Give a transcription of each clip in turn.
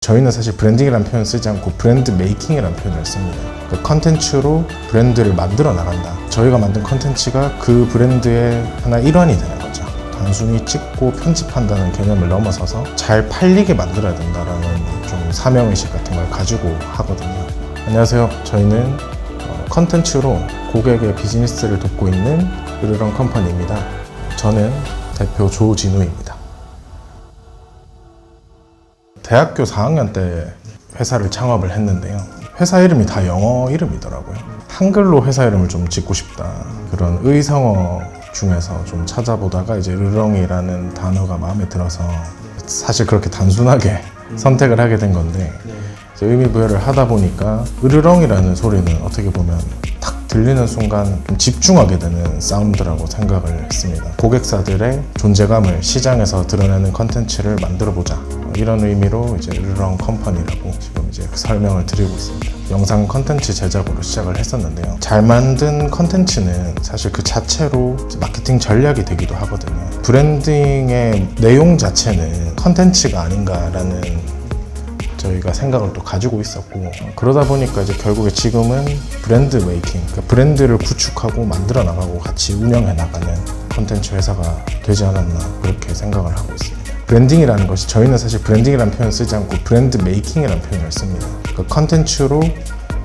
저희는 사실 브랜딩이라는 표현을 쓰지 않고 브랜드 메이킹이라는 표현을 씁니다. 그 컨텐츠로 브랜드를 만들어 나간다. 저희가 만든 컨텐츠가 그 브랜드의 하나의 일환이 되는 거죠. 단순히 찍고 편집한다는 개념을 넘어서서 잘 팔리게 만들어야 된다라는 좀 사명의식 같은 걸 가지고 하거든요. 안녕하세요. 저희는 컨텐츠로 고객의 비즈니스를 돕고 있는 으르렁 컴퍼니입니다. 저는 대표 조진우입니다. 대학교 4학년 때 회사를 창업을 했는데요. 회사 이름이 다 영어 이름이더라고요. 한글로 회사 이름을 좀 짓고 싶다. 그런 의성어 중에서 좀 찾아보다가 이제 으르렁이라는 단어가 마음에 들어서 사실 그렇게 단순하게 선택을 하게 된 건데 이제 의미 부여를 하다 보니까 으르렁이라는 소리는 어떻게 보면 탁 들리는 순간 좀 집중하게 되는 사운드라고 생각을 했습니다. 고객사들의 존재감을 시장에서 드러내는 컨텐츠를 만들어보자. 이런 의미로 이제 으르렁 컴퍼니라고 지금 이제 설명을 드리고 있습니다. 영상 컨텐츠 제작으로 시작을 했었는데요. 잘 만든 컨텐츠는 사실 그 자체로 마케팅 전략이 되기도 하거든요. 브랜딩의 내용 자체는 컨텐츠가 아닌가라는 저희가 생각을 또 가지고 있었고, 그러다 보니까 이제 결국에 지금은 브랜드 메이킹, 그러니까 브랜드를 구축하고 만들어 나가고 같이 운영해 나가는 컨텐츠 회사가 되지 않았나 그렇게 생각을 하고 있습니다. 브랜딩이라는 것이 저희는 사실 브랜딩이라는 표현을 쓰지 않고 브랜드 메이킹이라는 표현을 씁니다. 그 컨텐츠로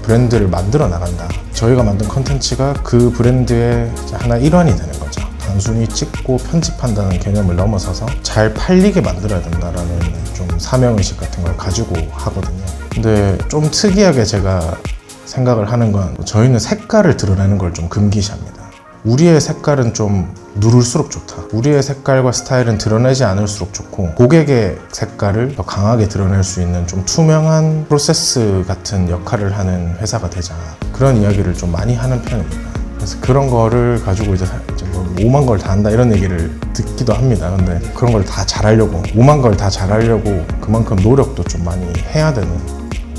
브랜드를 만들어 나간다. 저희가 만든 컨텐츠가 그 브랜드의 하나의 일환이 되는 거죠. 단순히 찍고 편집한다는 개념을 넘어서서 잘 팔리게 만들어야 된다라는 좀 사명의식 같은 걸 가지고 하거든요. 근데 좀 특이하게 제가 생각을 하는 건 저희는 색깔을 드러내는 걸 좀 금기시합니다. 우리의 색깔은 좀 누를수록 좋다. 우리의 색깔과 스타일은 드러내지 않을수록 좋고 고객의 색깔을 더 강하게 드러낼 수 있는 좀 투명한 프로세스 같은 역할을 하는 회사가 되자. 그런 이야기를 좀 많이 하는 편입니다. 그래서 그런 거를 가지고 이제 뭐 오만 걸 다 한다 이런 얘기를 듣기도 합니다. 근데 그런 걸 다 잘하려고, 오만 걸 다 잘하려고 그만큼 노력도 좀 많이 해야 되는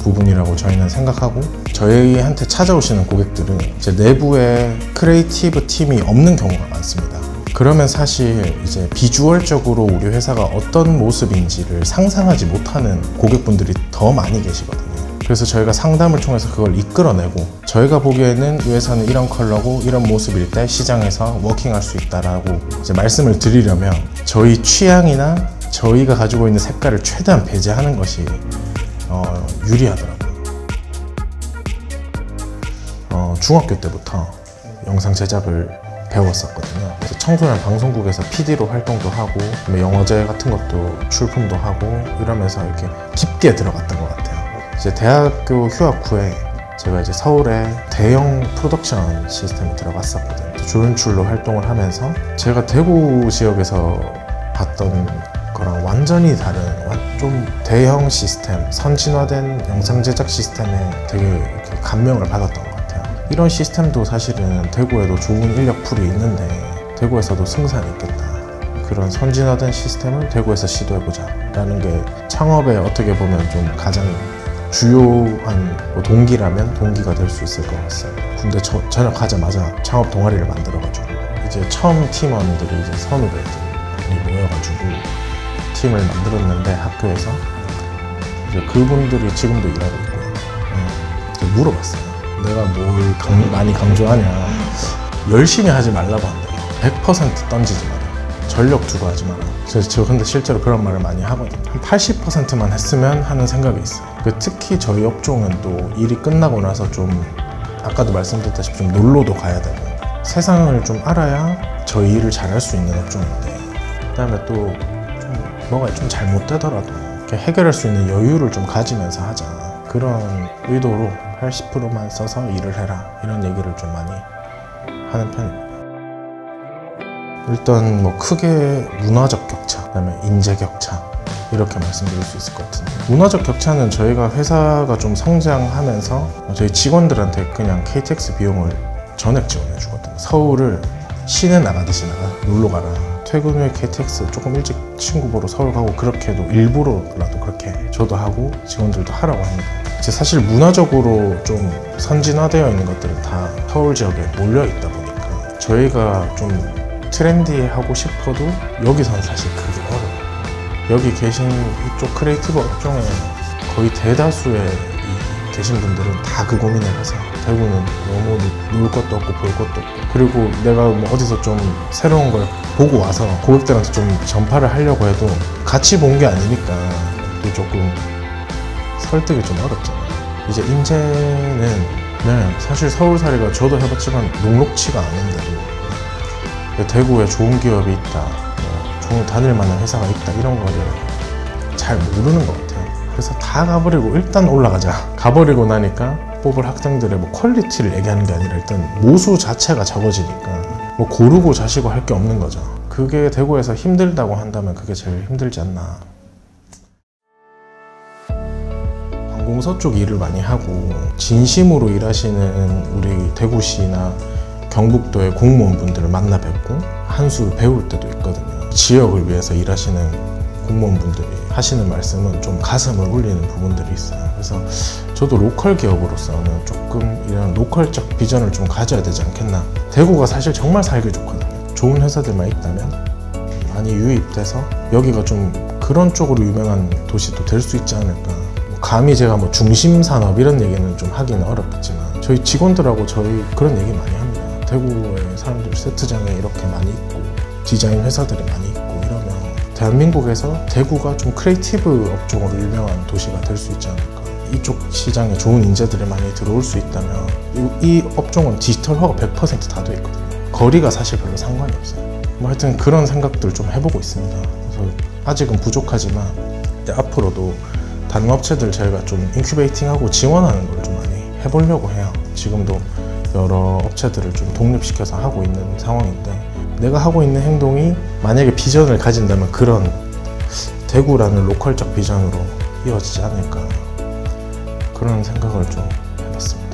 부분이라고 저희는 생각하고, 저희한테 찾아오시는 고객들은 이제 내부에 크리에이티브 팀이 없는 경우가 많습니다. 그러면 사실 이제 비주얼적으로 우리 회사가 어떤 모습인지를 상상하지 못하는 고객분들이 더 많이 계시거든요. 그래서 저희가 상담을 통해서 그걸 이끌어내고, 저희가 보기에는 이 회사는 이런 컬러고 이런 모습일 때 시장에서 워킹할 수 있다라고 이제 말씀을 드리려면 저희 취향이나 저희가 가지고 있는 색깔을 최대한 배제하는 것이 유리하더라고요. 중학교 때부터 영상 제작을 배웠었거든요. 그래서 청소년 방송국에서 PD로 활동도 하고 영어제 같은 것도 출품도 하고 이러면서 이렇게 깊게 들어갔던 것 같아요. 이제 대학교 휴학 후에 제가 이제 서울에 대형 프로덕션 시스템에 들어갔었거든요. 조연출로 활동을 하면서 제가 대구 지역에서 봤던 거랑 완전히 다른 좀 대형 시스템, 선진화된 영상 제작 시스템에 되게 이렇게 감명을 받았던 것 같아요. 이런 시스템도 사실은 대구에도 좋은 인력 풀이 있는데 대구에서도 승산이 있겠다. 그런 선진화된 시스템을 대구에서 시도해보자 라는 게 창업에 어떻게 보면 좀 가장 주요한 동기라면 동기가 될 수 있을 것 같습니다. 군대 전역하자마자 창업 동아리를 만들어가지고 이제 처음 팀원들이 이제 선후배들이 모여가지고 팀을 만들었는데 학교에서 이제 그분들이 지금도 일하고 있고요. 물어봤어요. 내가 뭘 많이 강조하냐. 열심히 하지 말라고 한대요. 100% 던지지 마라. 전력 두고 하지 마라. 저 근데 실제로 그런 말을 많이 하거든요. 한 80%만 했으면 하는 생각이 있어요. 특히 저희 업종은 또 일이 끝나고 나서 좀 아까도 말씀드렸다시피 좀 놀러도 가야 되고 세상을 좀 알아야 저희 일을 잘할 수 있는 업종인데, 그다음에 또 뭐가 좀 잘못되더라도 이렇게 해결할 수 있는 여유를 좀 가지면서 하자. 그런 의도로 80%만 써서 일을 해라. 이런 얘기를 좀 많이 하는 편입니다. 일단 뭐 크게 문화적 격차, 그다음에 인재 격차 이렇게 말씀드릴 수 있을 것 같은데, 문화적 격차는 저희가 회사가 좀 성장하면서 저희 직원들한테 그냥 KTX 비용을 전액 지원해 주거든요. 서울을 시내 나가듯이 놀러 가라. 퇴근 후에 KTX 조금 일찍 친구 보러 서울 가고, 그렇게도 일부러라도 그렇게 저도 하고 직원들도 하라고 합니다. 사실 문화적으로 좀 선진화되어 있는 것들은 다 서울 지역에 몰려 있다 보니까 저희가 좀 트렌디하고 싶어도 여기서는 사실 그게 어려워요. 여기 계신 이쪽 크리에이티브 업종의 거의 대다수의 이 계신 분들은 다 그 고민을 하세요. 대구는 너무 놀 것도 없고 볼 것도 없고, 그리고 내가 뭐 어디서 좀 새로운 걸 보고 와서 고객들한테 좀 전파를 하려고 해도 같이 본 게 아니니까 또 조금 설득이 좀 어렵잖아요. 이제 인제는 사실 서울살이가 저도 해봤지만 녹록치가 않은데도 대구에 좋은 기업이 있다, 좋은 다닐 만한 회사가 있다, 이런 거를 잘 모르는 것 같아요. 그래서 다 가버리고 일단 올라가자. 가버리고 나니까 뽑을 학생들의 뭐 퀄리티를 얘기하는 게 아니라 일단 모수 자체가 적어지니까 뭐 고르고 자시고 할 게 없는 거죠. 그게 대구에서 힘들다고 한다면 그게 제일 힘들지 않나. 관공서 쪽 일을 많이 하고 진심으로 일하시는 우리 대구시나 경북도의 공무원분들을 만나 뵙고 한 수 배울 때도 있거든요. 지역을 위해서 일하시는 공무원분들이 하시는 말씀은 좀 가슴을 울리는 부분들이 있어요. 그래서 저도 로컬 기업으로서는 조금 이런 로컬적 비전을 좀 가져야 되지 않겠나. 대구가 사실 정말 살기 좋거든요. 좋은 회사들만 있다면 많이 유입돼서 여기가 좀 그런 쪽으로 유명한 도시도 될 수 있지 않을까. 감히 제가 뭐 중심산업 이런 얘기는 좀 하기는 어렵겠지만 저희 직원들하고 저희 그런 얘기 많이 합니다. 대구에 사람들 세트장에 이렇게 많이 있고 디자인 회사들이 많이 있고 이러면 대한민국에서 대구가 좀 크리에이티브 업종으로 유명한 도시가 될 수 있지 않을까. 이쪽 시장에 좋은 인재들이 많이 들어올 수 있다면 이 업종은 디지털화가 100% 다 돼 있거든요. 거리가 사실 별로 상관이 없어요. 뭐 하여튼 그런 생각들 좀 해보고 있습니다. 그래서 아직은 부족하지만 앞으로도 다른 업체들 저희가 좀 인큐베이팅하고 지원하는 걸 좀 많이 해보려고 해요. 지금도 여러 업체들을 좀 독립시켜서 하고 있는 상황인데, 내가 하고 있는 행동이 만약에 비전을 가진다면 그런 대구라는 로컬적 비전으로 이어지지 않을까, 그런 생각을 좀 해봤습니다.